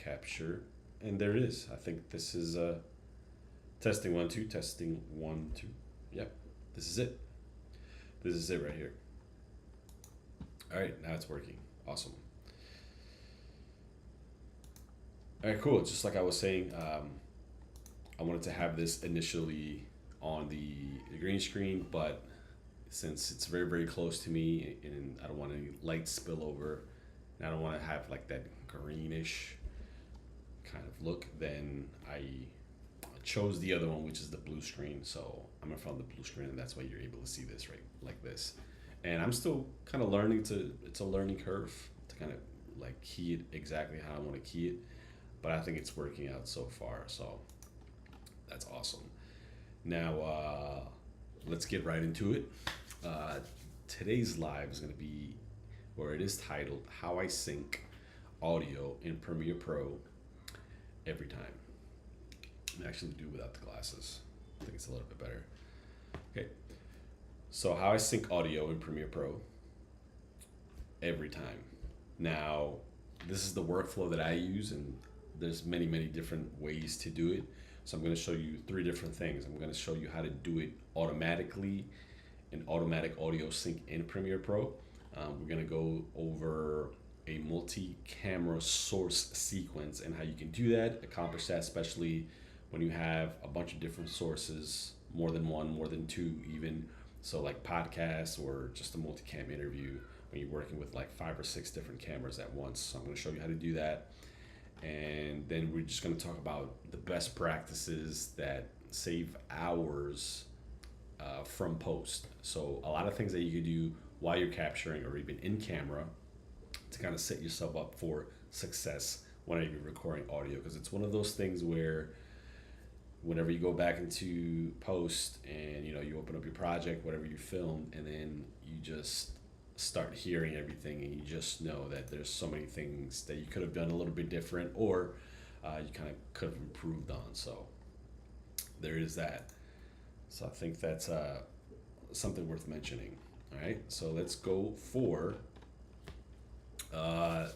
capture, and there it is. I think this is testing 1 2, testing 1 2. Yep, this is it. This is it right here. All right, now it's working. Awesome. All right, cool. Just like I was saying, I wanted to have this initially on the green screen, but since it's very, very close to me and I don't want any light spill over, and I don't want to have like that greenish kind of look, then I chose the other one, which is the blue screen. So I'm in front of the blue screen, and that's why you're able to see this right like this. And I'm still kind of learning to, it's a learning curve to kind of like key it exactly how I want to key it. But I think it's working out so far. So that's awesome. Now, let's get right into it. Uh, Today's live is going to be, or it is titled, How I Sync Audio in Premiere Pro Every Time. I'm actually do without the glasses. I think it's a little bit better. Okay. So how I sync audio in Premiere Pro every time. Now, this is the workflow that I use, and there's many, many different ways to do it. So I'm going to show you 3 different things. I'm going to show you how to do it automatically in automatic audio sync in Premiere Pro. We're going to go over a multi-camera source sequence and how you can do that, accomplish that, especially when you have a bunch of different sources, more than one, more than 2 even. So like podcasts or just a multicam interview when you're working with like 5 or 6 different cameras at once. So I'm going to show you how to do that. And then we're just going to talk about the best practices that save hours from post. So a lot of things that you could do while you're capturing or even in camera to kind of set yourself up for success whenever you're recording audio, because it's one of those things where whenever you go back into post and you open up your project, whatever you filmed, and then you just start hearing everything and you just know that there's so many things that you could have done a little bit different, or you kind of could have improved on. So there is that. So I think that's something worth mentioning. All right, so let's go for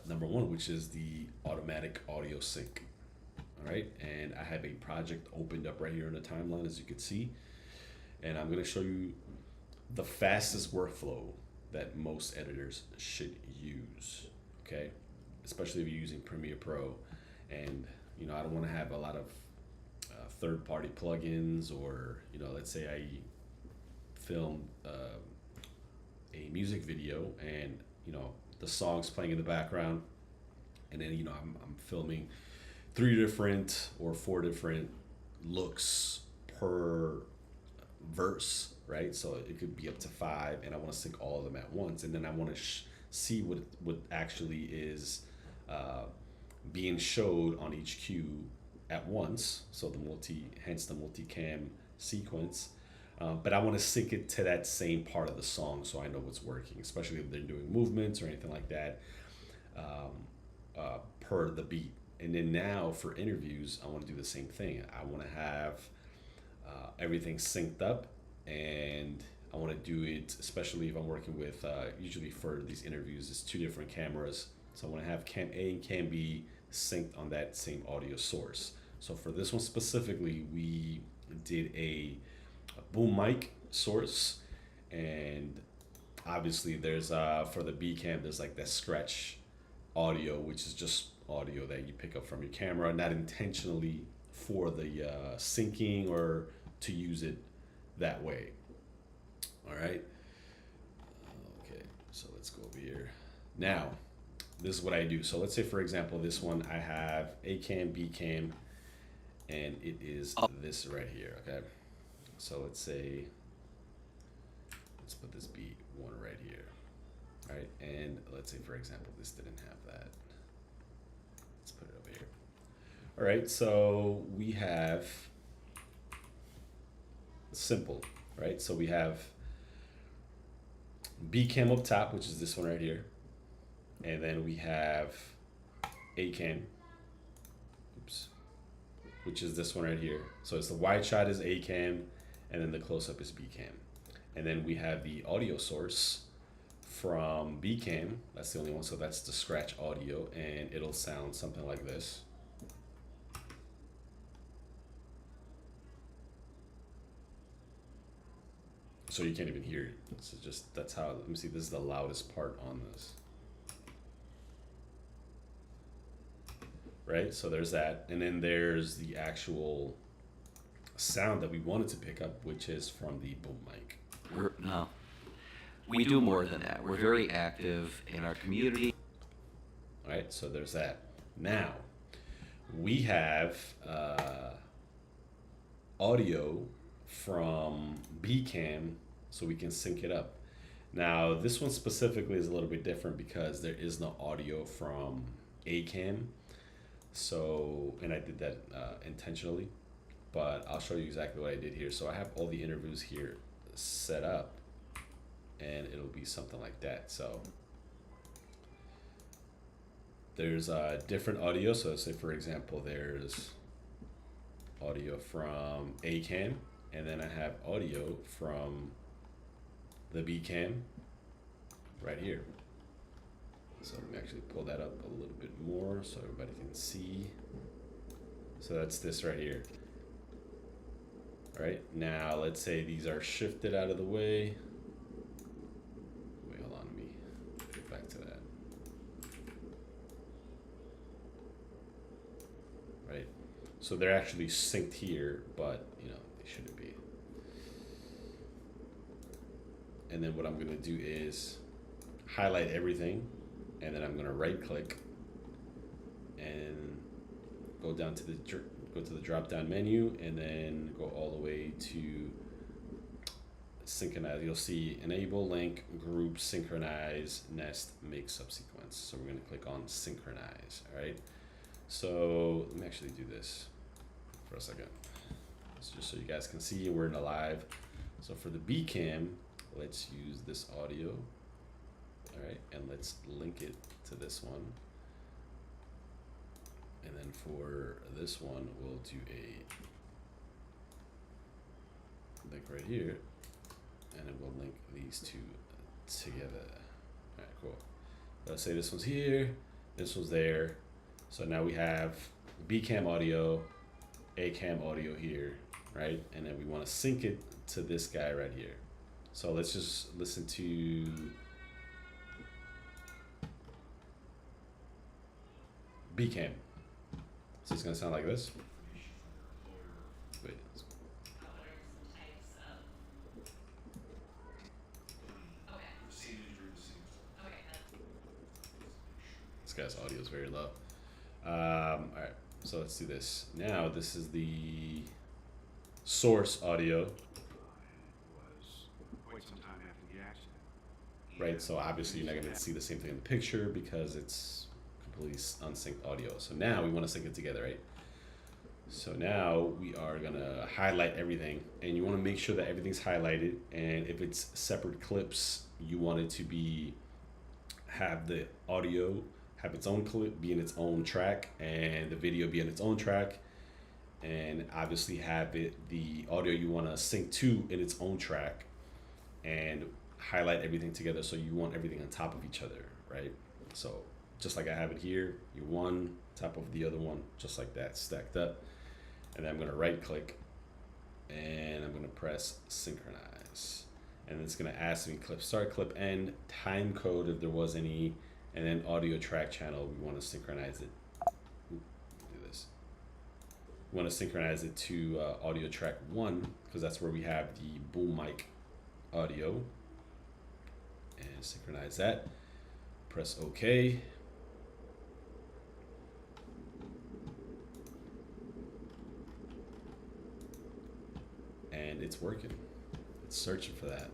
number 1, which is the automatic audio sync. All right, and I have a project opened up right here in the timeline, as you can see, and I'm going to show you the fastest workflow that most editors should use. Okay, especially if you're using Premiere Pro, and I don't want to have a lot of third-party plugins, or let's say I film a music video and the song's playing in the background, and then I'm filming 3 different or 4 different looks per verse, right? So it could be up to 5, and I want to sync all of them at once, and then I want to see what actually is being showed on each cue at once. So hence the multicam sequence. But I want to sync it to that same part of the song so I know what's working, especially if they're doing movements or anything like that, per the beat. And then now for interviews, I want to do the same thing. I want to have everything synced up, and I want to do it, especially if I'm working with, usually for these interviews, it's 2 different cameras. So I want to have cam A and cam B synced on that same audio source. So for this one specifically, we did a boom mic source, and obviously there's for the B cam, there's like that scratch audio, which is just audio that you pick up from your camera, not intentionally for the syncing or to use it that way. All right. Okay, so let's go over here. Now, this is what I do. So let's say, for example, this one, I have A cam, B cam, and it is this right here. Okay. So let's put this B1 right here. All right. And let's say, for example, this didn't have that. Let's put it over here. All right. So we have simple, right? So we have B cam up top, which is this one right here. And then we have A cam, which is this one right here. So it's the wide shot is A cam, and then the close up is B cam. And then we have the audio source from B cam. That's the only one. So that's the scratch audio, and it'll sound something like this. so you can't even hear it. So just, that's how, let me see, this is the loudest part on this. Right, so there's that, and then there's the actual sound that we wanted to pick up, which is from the boom mic. No, we do more than that. We're very active in our community. All right, so there's that. Now, we have audio from Bcam, so we can sync it up. Now, this one specifically is a little bit different because there is no audio from Acam. So, and I did that intentionally, but I'll show you exactly what I did here. So I have all the interviews here set up, and it'll be something like that. So there's different audio. So say for example, there's audio from Acam, and then I have audio from the Bcam right here. So let me actually pull that up a little bit more so everybody can see. So that's this right here. All right, now let's say these are shifted out of the way. Wait, hold on, let me get back to that. Right, so they're actually synced here, but you know, they shouldn't be. And then what I'm gonna do is highlight everything, and then I'm gonna right click and go down to the drop down menu, and then go all the way to synchronize. You'll see enable link group synchronize nest make subsequence. So we're gonna click on synchronize. All right, so let me actually do this for a second. It's just so you guys can see we're in a live. So for the Bcam, let's use this audio. All right, and let's link it to this one. And then for this one, we'll do a link right here, and then we'll link these two together. All right, cool. Let's say this one's here, this one's there. So now we have Bcam audio, Acam audio here, right? And then we want to sync it to this guy right here. So let's just listen to Bcam. So it's gonna sound like this. Wait. This guy's audio is very low. All right, so let's do this. Now this is the source audio. Right, so obviously you're not gonna see the same thing in the picture because it's completely unsynced audio. So now we want to sync it together, right? So now we are gonna highlight everything, and you want to make sure that everything's highlighted. And if it's separate clips, you want it to be have the audio have its own clip, be in its own track, and the video be in its own track, and obviously have it the audio you want to sync to in its own track, and highlight everything together. So you want everything on top of each other, right? So just like I have it here, you one top of the other one, just like that, stacked up. And then I'm gonna right click, and I'm gonna press synchronize, and it's gonna ask me clip start, clip end, time code if there was any, and then audio track channel. We want to synchronize it. Do this. We want to synchronize it to audio track 1 because that's where we have the boom mic audio. And synchronize that. Press OK. And it's working. It's searching for that.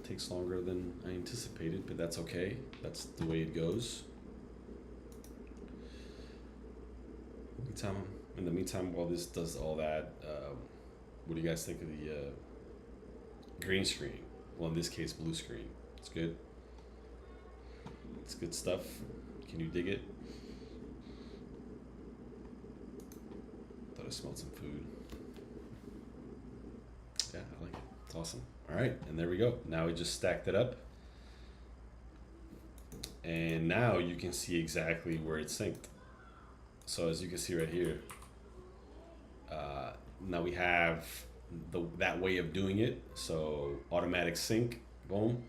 Takes longer than I anticipated, but that's okay. That's the way it goes. In the meantime, while this does all that, what do you guys think of the green screen? Well, in this case, blue screen. It's good. It's good stuff. Can you dig it? Thought I smelled some food. Yeah, I like it. It's awesome. All right, and there we go. Now we just stacked it up. And now you can see exactly where it's synced. So as you can see right here, now we have that way of doing it. So automatic sync, boom,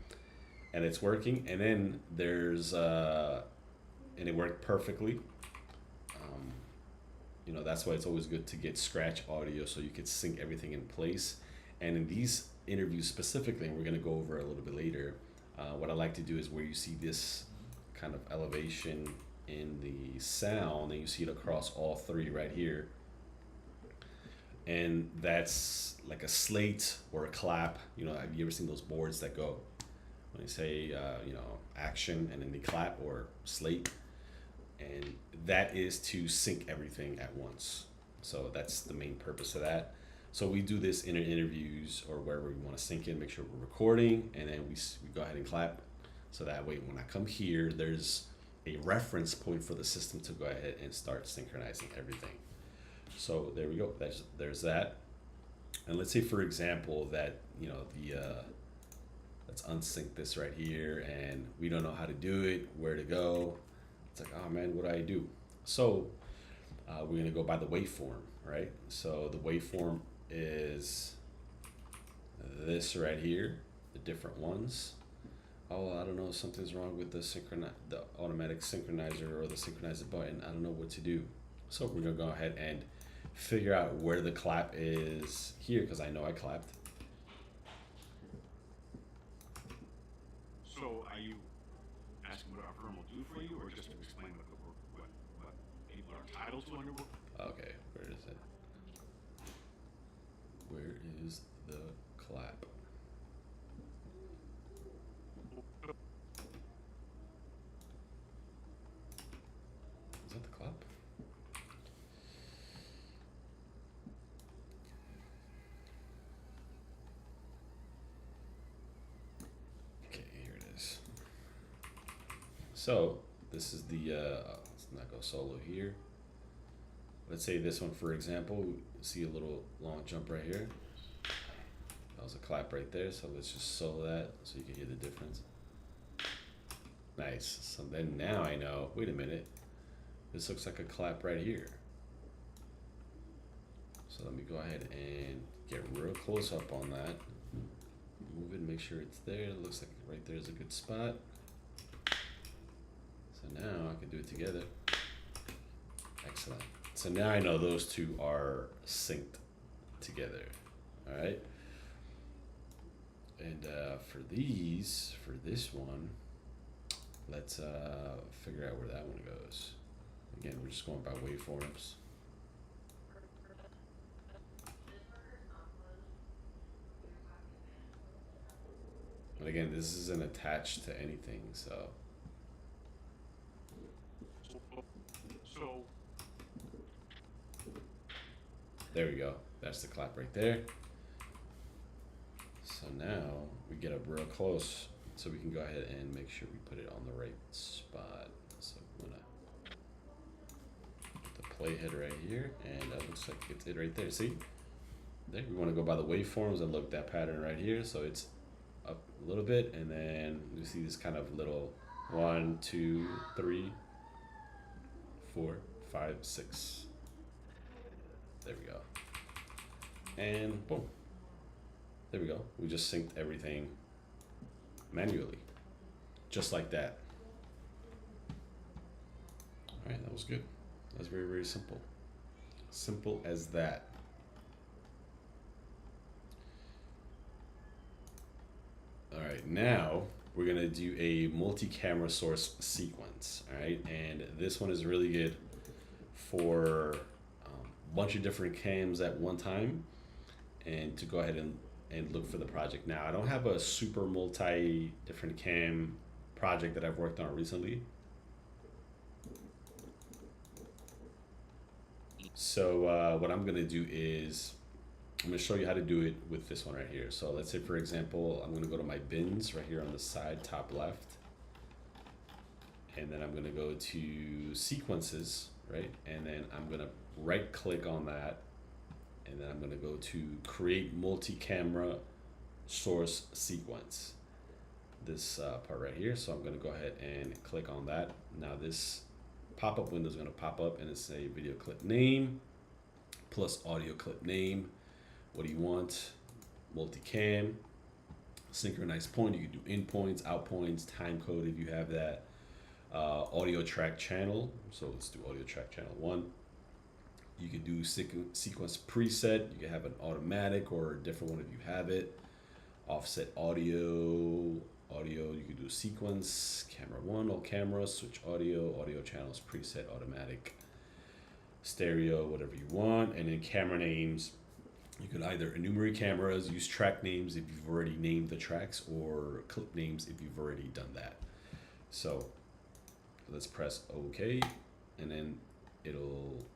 and it's working. And then there's and it worked perfectly. Um, that's why it's always good to get scratch audio so you could sync everything in place. And in these interviews specifically, and we're going to go over a little bit later, what I like to do is where you see this kind of elevation in the sound, and you see it across all three right here. And that's like a slate or a clap. Have you ever seen those boards that go when they say, action and then they clap, or slate? And that is to sync everything at once. So that's the main purpose of that. So we do this in interviews or wherever we want to sync in, make sure we're recording, and then we go ahead and clap. So that way, when I come here, there's a reference point for the system to go ahead and start synchronizing everything. So there we go. There's that. And let's say, for example, that let's unsync this right here, and we don't know how to do it, where to go. It's like, oh man, what do I do? So we're gonna go by the waveform, right? So the waveform is this right here, the different ones. Oh, I don't know, something's wrong with the automatic synchronizer or the synchronizer button. I don't know what to do. So we're gonna go ahead and figure out where the clap is here, because I know I clapped. So are you asking what our firm will do for you, or just to explain what people are entitled to under work? Okay, where is it? Where is the clap? Is that the clap? Okay, here it is. So this is the let's not go solo here. Let's say this one, for example, see a little long jump right here. That was a clap right there, so let's just solo that so you can hear the difference. Nice. So then now I know, wait a minute, this looks like a clap right here. So let me go ahead and get real close up on that. Move it, make sure it's there. It looks like right there is a good spot. So now I can do it together. Excellent. So now I know those two are synced together. All right. And for this one, let's figure out where that one goes. Again, we're just going by waveforms. But again, this isn't attached to anything, so. So There we go. That's the clap right there. So now we get up real close so we can go ahead and make sure we put it on the right spot. So I'm gonna put the playhead right here, and that looks like it's it right there. See? There, we want to go by the waveforms and look that pattern right here. So it's up a little bit, and then you see this kind of little 1, 2, 3, 4, 5, 6. There we go. And boom. There we go. We just synced everything manually. Just like that. All right, that was good. That was very, very simple. Simple as that. All right, now we're gonna do a multi-camera source sequence. All right, and this one is really good for a bunch of different cams at one time, and to go ahead and look for the project. Now, I don't have a super multi different cam project that I've worked on recently. So what I'm gonna do is I'm gonna show you how to do it with this one right here. So let's say, for example, I'm gonna go to my bins right here on the side, top left. And then I'm gonna go to sequences, right? And then I'm gonna right click on that. And then I'm gonna go to create multi-camera source sequence. This part right here. So I'm gonna go ahead and click on that. Now this pop-up window is gonna pop up and it's a video clip name. plus audio clip name. What do you want? Multicam, synchronize point. You can do in points, out points, time code if you have that. Audio track channel. So let's do audio track channel 1. You can do sequence preset. You can have an automatic or a different one if you have it. Offset audio. You can do sequence, camera 1, all cameras, switch audio channels, preset, automatic, stereo, whatever you want. And then camera names. You could either enumerate cameras, use track names if you've already named the tracks, or clip names if you've already done that. So let's press OK, and then it'll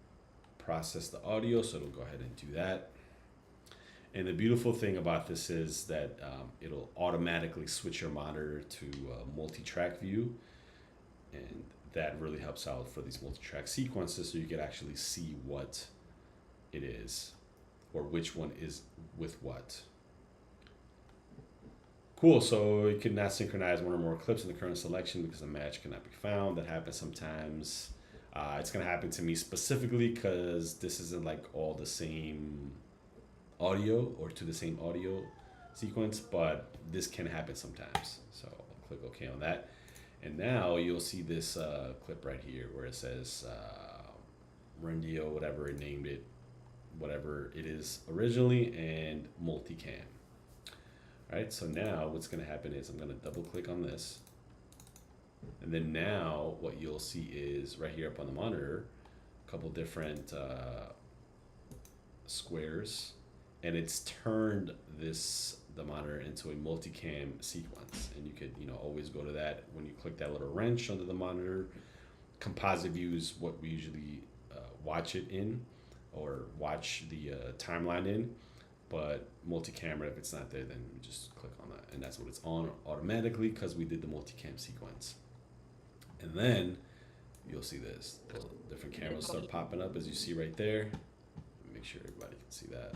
process the audio, so it'll go ahead and do that. And the beautiful thing about this is that it'll automatically switch your monitor to multi-track view, and that really helps out for these multi-track sequences, so you can actually see what it is or which one is with what. Cool, so you could not synchronize one or more clips in the current selection because the match cannot be found. That happens sometimes. It's gonna happen to me specifically because this isn't like all the same audio or to the same audio sequence, but this can happen sometimes. So I'll click OK on that. And now you'll see this clip right here where it says Rendio, whatever it named it, whatever it is originally, and multicam. All right, so now what's gonna happen is I'm gonna double click on this. And then now what you'll see is right here up on the monitor, a couple different squares, and it's turned the monitor into a multicam sequence. And you could, always go to that when you click that little wrench under the monitor. Composite view is what we usually watch it in, or watch the timeline in. But multi-camera, if it's not there, then you just click on that, and that's what it's on automatically because we did the multicam sequence. And then you'll see this. The different cameras start popping up as you see right there. Make sure everybody can see that.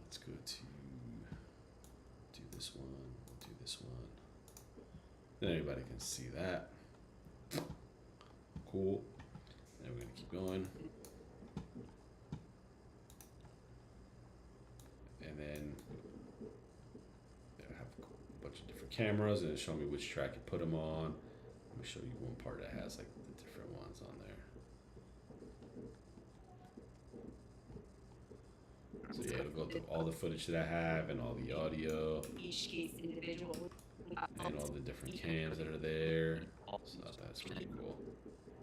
Let's go to do this one. We'll do this one. Then everybody can see that. Cool. And we're gonna keep going. And then I have a bunch of different cameras, and it'll show me which track you put them on. Let me show you one part that has like the different ones on there. So yeah, it'll go through all the footage that I have and all the audio Each case individual. and all the different cams that are there. So that's pretty cool.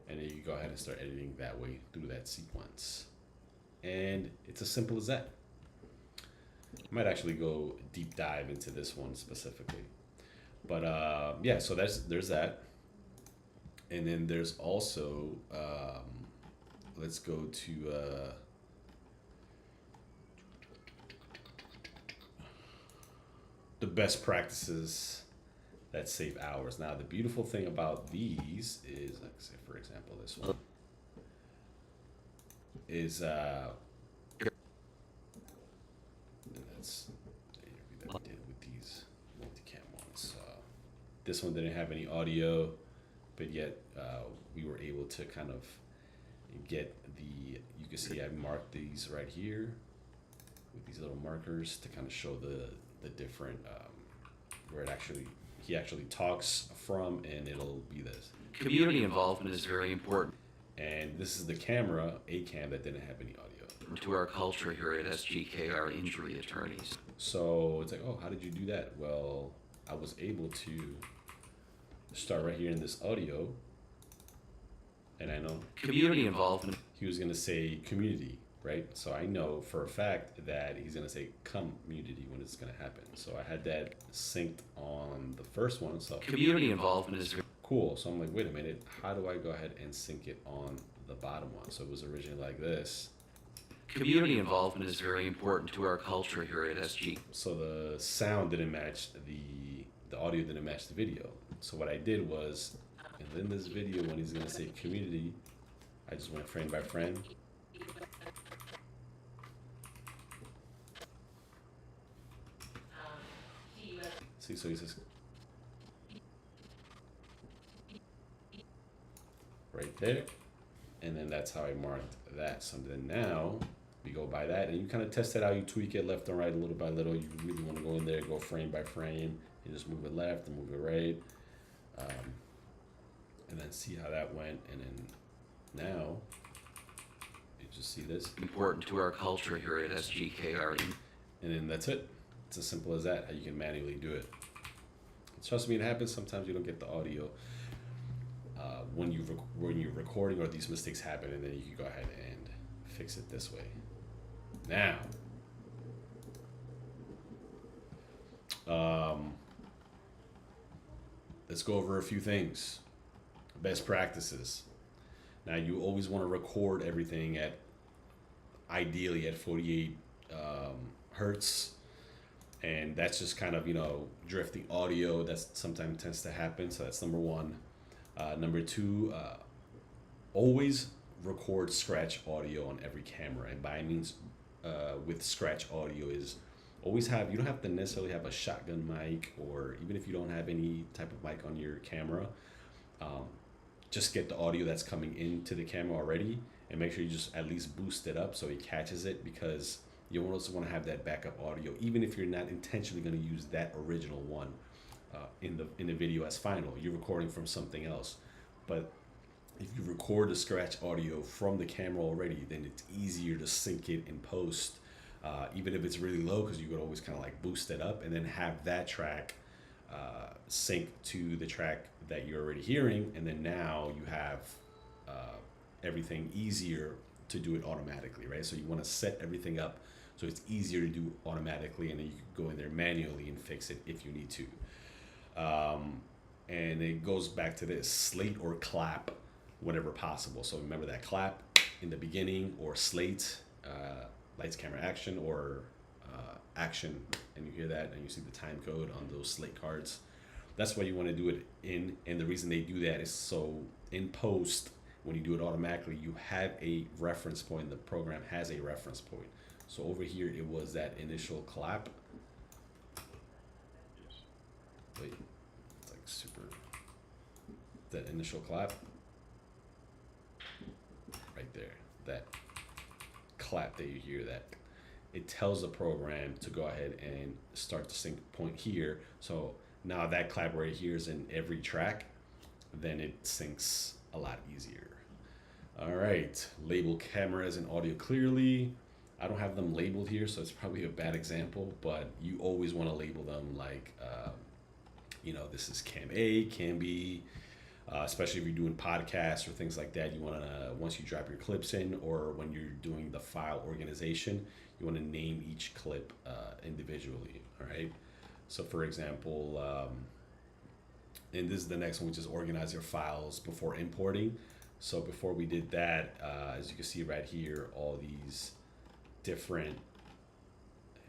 And then you go ahead and start editing that way through that sequence. And it's as simple as that. I might actually go deep dive into this one specifically. But yeah, so there's that. And then there's also, let's go to the best practices that save hours. Now, the beautiful thing about these is, like say for example, this one is that we did with these multicam ones. This one didn't have any audio, but yet we were able to kind of get you can see I marked these right here with these little markers to kind of show the different, where he actually talks from, and it'll be this. Community involvement is very important And this is the camera, a cam that didn't have any audio. to our culture here at SGK, our injury attorneys. So it's like, oh, how did you do that? Well, I was able to start right here in this audio, and I know Community involvement. he was gonna say community, right? So I know for a fact that he's gonna say community when it's gonna happen. So I had that synced on the first one, so Community involvement is very cool. So I'm like, wait a minute, how do I go ahead and sync it on the bottom one? So it was originally like this. Community involvement is very important to our culture here at SG. So the sound didn't match the audio didn't match the video. So what I did was, and in this video when he's gonna say community, I just went frame by frame. See, so he says right there, and then that's how I marked that. So then now we go by that, and you kind of test it out. You tweak it left and right, little by little. You really want to go in there, go frame by frame. You just move it left and move it right, and then see how that went. And then now you just see this, Important to our culture here at SGKR. and then that's it. It's as simple as that. How you can manually do it. Trust me, it happens. Sometimes you don't get the audio when you're recording, or these mistakes happen, and then you can go ahead and fix it this way. Now, let's go over a few things. Best practices. Now, you always want to record everything at ideally at 48 hertz. And that's just kind of, drifting audio. That sometimes tends to happen. So that's number one. Number two, always record scratch audio on every camera. And by means with scratch audio is always you don't have to necessarily have a shotgun mic, or even if you don't have any type of mic on your camera, just get the audio that's coming into the camera already, and make sure you just at least boost it up so it catches it, because you also want to have that backup audio, even if you're not intentionally going to use that original one in the video as final. You're recording from something else, but if you record the scratch audio from the camera already, then it's easier to sync it in post, even if it's really low, because you could always kind of like boost it up and then have that track sync to the track that you're already hearing, and then now you have everything easier to do it automatically, right? So you want to set everything up so it's easier to do automatically, and then you can go in there manually and fix it if you need to. And it goes back to this: slate or clap whenever possible. So remember that clap in the beginning, or slate, lights, camera, action, or action, and you hear that and you see the time code on those slate cards. That's why you want to do it in, and the reason they do that is so in post, when you do it automatically, you have a reference point. The program has a reference point. So over here, it was that initial clap. Yes. Wait, it's like super. That initial clap. Right there, that clap that you hear, that it tells the program to go ahead and start the sync point here. So now that clap right here is in every track, then it syncs a lot easier. All right, label cameras and audio clearly. I don't have them labeled here, so it's probably a bad example, but you always want to label them like, this is cam A, cam B, especially if you're doing podcasts or things like that. You want to, once you drop your clips in, or when you're doing the file organization, you want to name each clip individually, all right? So for example, and this is the next one, which is organize your files before importing. So before we did that, as you can see right here, all these different,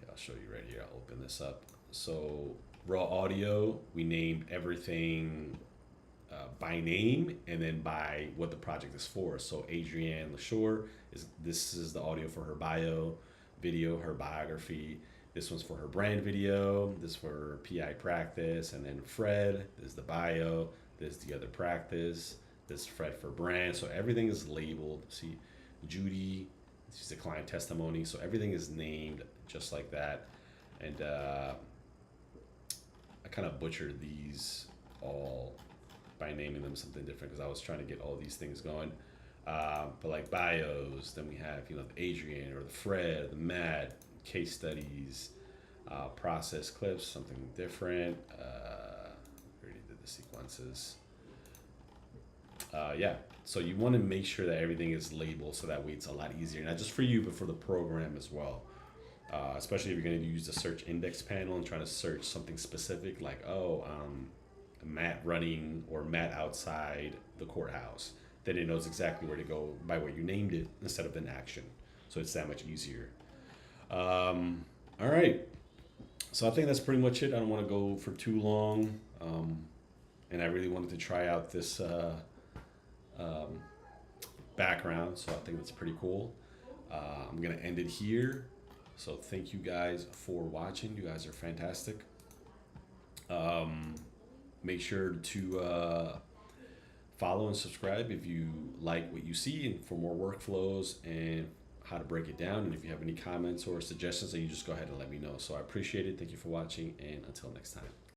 I'll show you right here, I'll open this up. So raw audio, we named everything by name and then by what the project is for. So Adrienne LaShore, this is the audio for her bio video, her biography. This one's for her brand video, this for her PI practice, and then Fred, this is the bio, this is the other practice, this is Fred for brand. So everything is labeled. See, Judy, she's a client testimony. So everything is named just like that. And I kind of butchered these all by naming them something different, because I was trying to get all these things going. But like bios, then we have, the Adrian or the Fred, the Matt, case studies, process clips, something different. We already did the sequences. So you want to make sure that everything is labeled, so that way it's a lot easier, not just for you, but for the program as well. Especially if you're going to use the search index panel and trying to search something specific, like, Matt running or Matt outside the courthouse. Then it knows exactly where to go by what you named it instead of an action. So it's that much easier. All right. So I think that's pretty much it. I don't want to go for too long. And I really wanted to try out this background. So I think that's pretty cool. I'm going to end it here. So thank you guys for watching. You guys are fantastic. Make sure to follow and subscribe if you like what you see, and for more workflows and how to break it down. And if you have any comments or suggestions, then you just go ahead and let me know. So I appreciate it. Thank you for watching, and until next time.